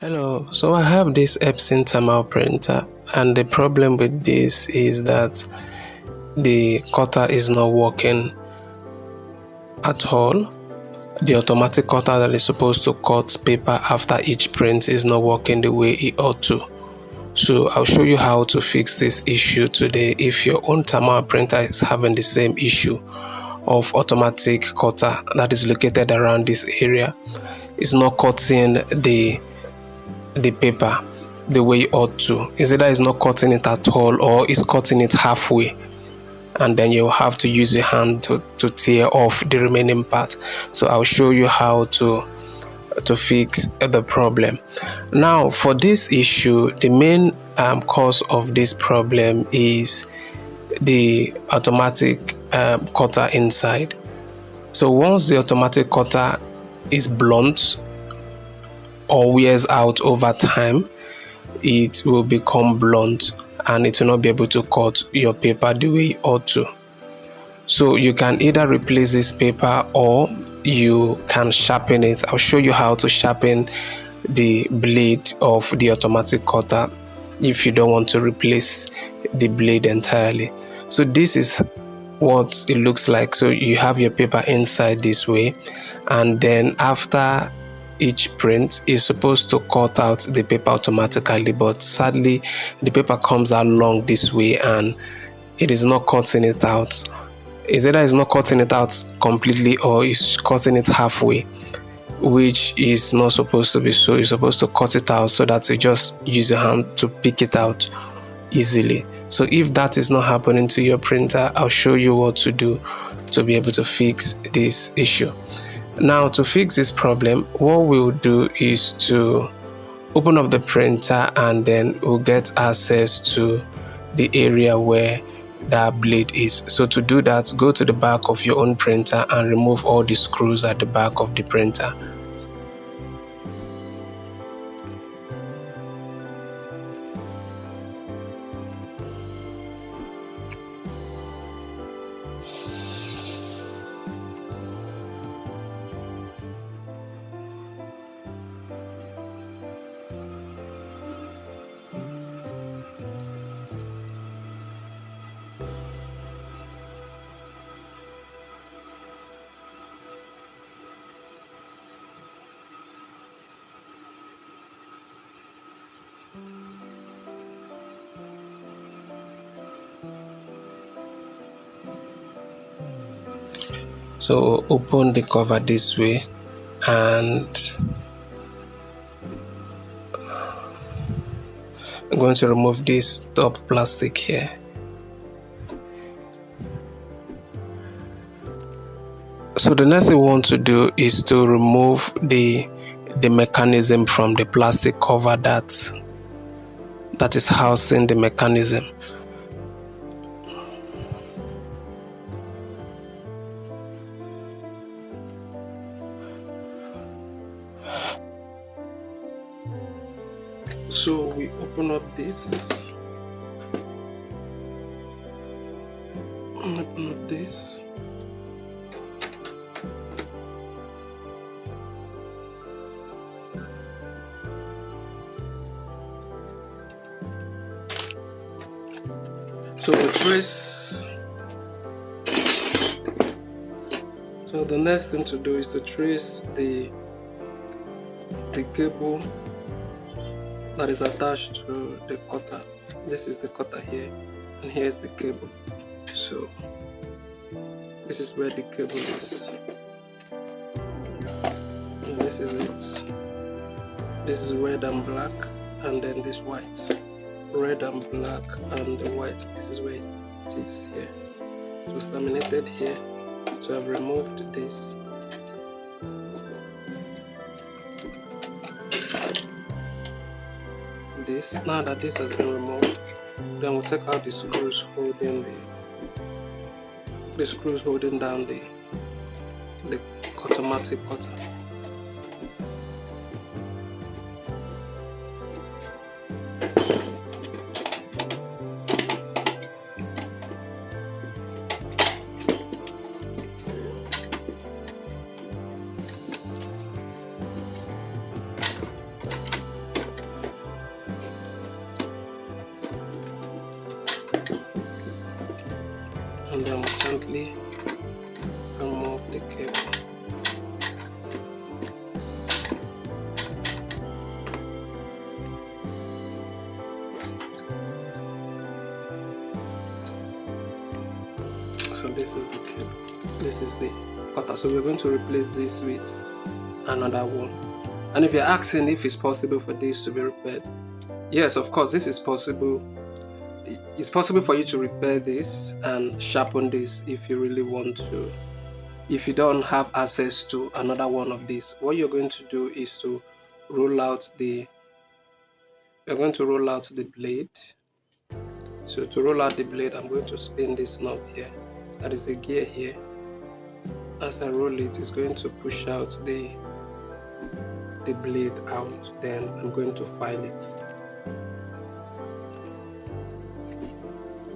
Hello, so I have this Epson thermal printer, and the problem with this is that the cutter is not working at all. The automatic cutter that is supposed to cut paper after each print is not working the way it ought to. So I'll show you how to fix this issue today if your own thermal printer is having the same issue of automatic cutter that is located around this area. It's not cutting the paper the way it ought to. Is either it's not cutting it at all or it's cutting it halfway, and then you'll have to use your hand to tear off the remaining part. So I'll show you how to fix the problem. Now for this issue, the main cause of this problem is the automatic cutter inside. So once the automatic cutter is blunt or wears out over time, it will become blunt and it will not be able to cut your paper the way it ought to. So you can either replace this paper or you can sharpen it. I'll show you how to sharpen the blade of the automatic cutter if you don't want to replace the blade entirely. So this is what it looks like. So you have your paper inside this way, and then after each print is supposed to cut out the paper automatically, but sadly the paper comes out long this way and it is not cutting it out. It's either it's not cutting it out completely or it's cutting it halfway, which is not supposed to be so. You're supposed to cut it out so that you just use your hand to pick it out easily. So if that is not happening to your printer, I'll show you what to do to be able to fix this issue. Now to fix this problem, what we'll do is to open up the printer and then we'll get access to the area where that blade is. So to do that, go to the back of your own printer and remove all the screws at the back of the printer. So open the cover this way and I'm going to remove this top plastic here. So the next thing we want to do is to remove the mechanism from the plastic cover that is housing the mechanism. So we open up this, So the next thing to do is to trace the cable that is attached to the cutter. This is the cutter here, and here's the cable. So this is where the cable is, and this is it. This is red and black, and then this white. Red and black and the white. This is where it is here. It was laminated here, so I've removed this. Now that this has been removed, then we'll take out the screws holding down the automatic cutter. So this is the cable, this is the cutter. So we're going to replace this with another one. And if you're asking if it's possible for this to be repaired, yes, of course, this is possible. It's possible for you to repair this and sharpen this if you really want to. If you don't have access to another one of these, what you're going to do is to roll out the blade. So to roll out the blade, I'm going to spin this knob here. That is a gear here. As I roll it, it's going to push out the blade out. Then I'm going to file it.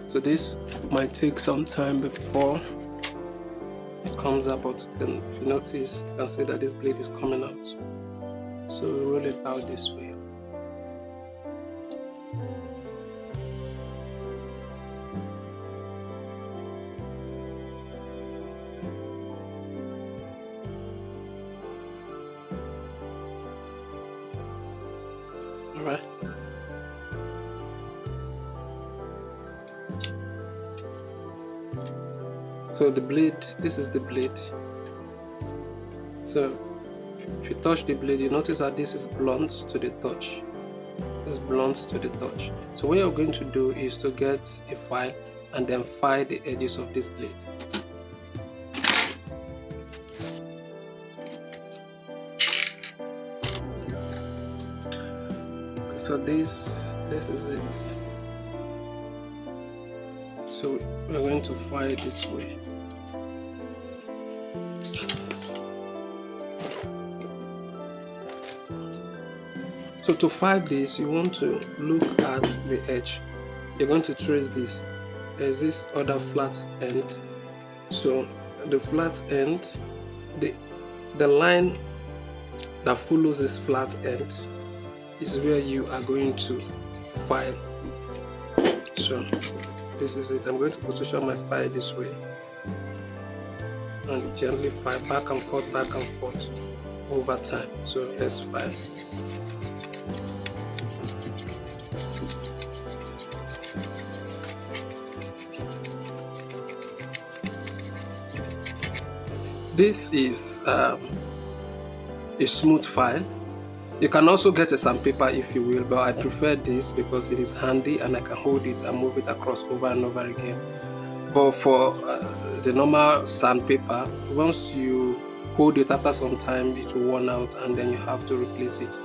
So this might take some time before it comes out, but then if you notice, you can see that this blade is coming out. So we roll it out this way. Alright. So the blade, this is the blade. So if you touch the blade, you notice that this is blunt to the touch. It's blunt to the touch. So what you're going to do is to get a file and then file the edges of this blade. So this is it. So we're going to file it this way. So to file this, you want to look at the edge. You're going to trace this. There's this other flat end. So the flat end, the line that follows this flat end is where you are going to file. So this is it. I'm going to position my file this way and gently file back and forth over time. So let's file. This is a smooth file. You can also get a sandpaper if you will, but I prefer this because it is handy and I can hold it and move it across over and over again. But for the normal sandpaper, once you hold it, after some time it will worn out and then you have to replace it.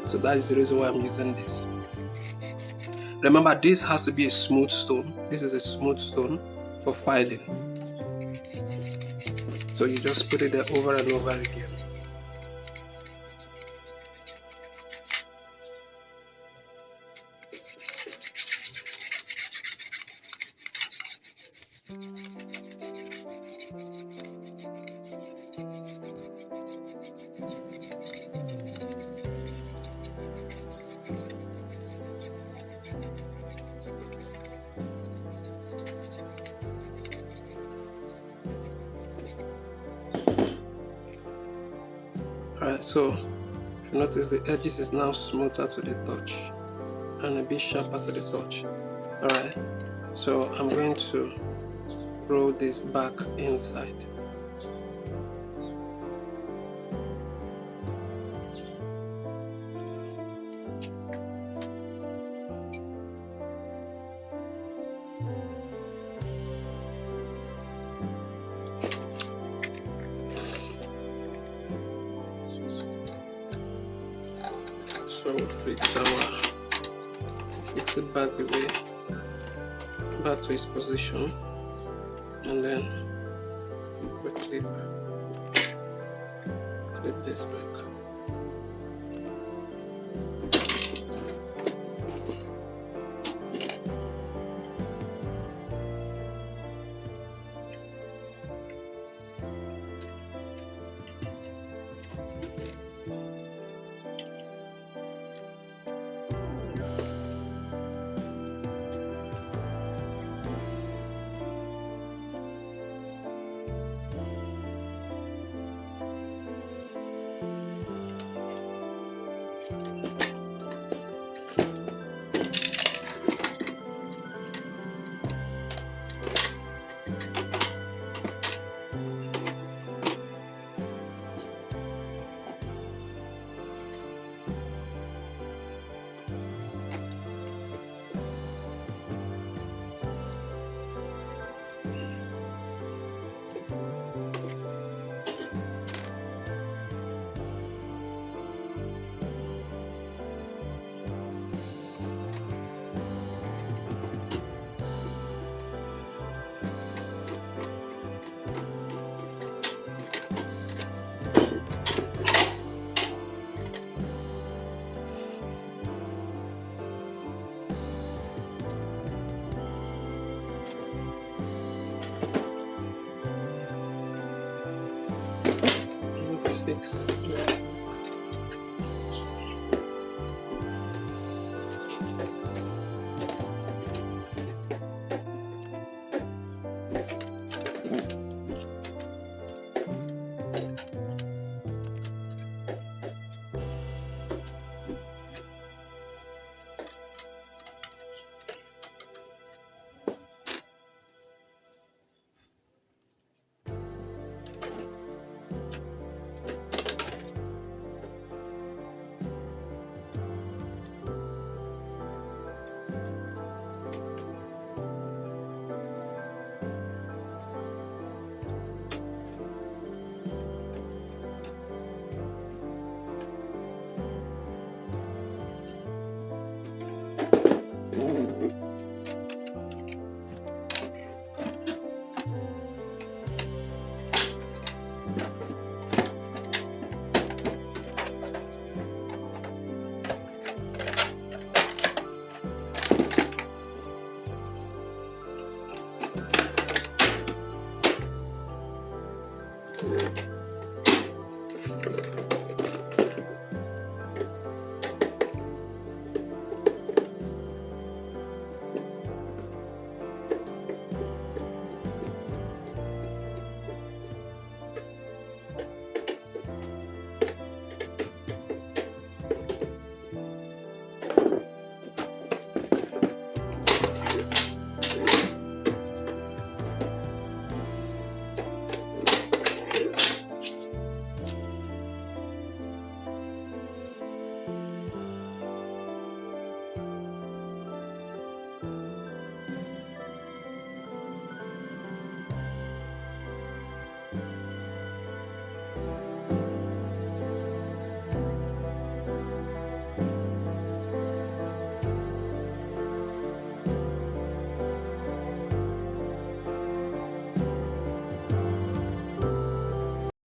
So that is the reason why I'm using this. Remember, this has to be a smooth stone. This is a smooth stone for filing. So you just put it there over and over again. Alright, so if you notice, the edges is now smoother to the touch and a bit sharper to the touch. Alright, so I'm going to roll this back inside. So we'll fix it back the way, back to its position, and then we clip this back.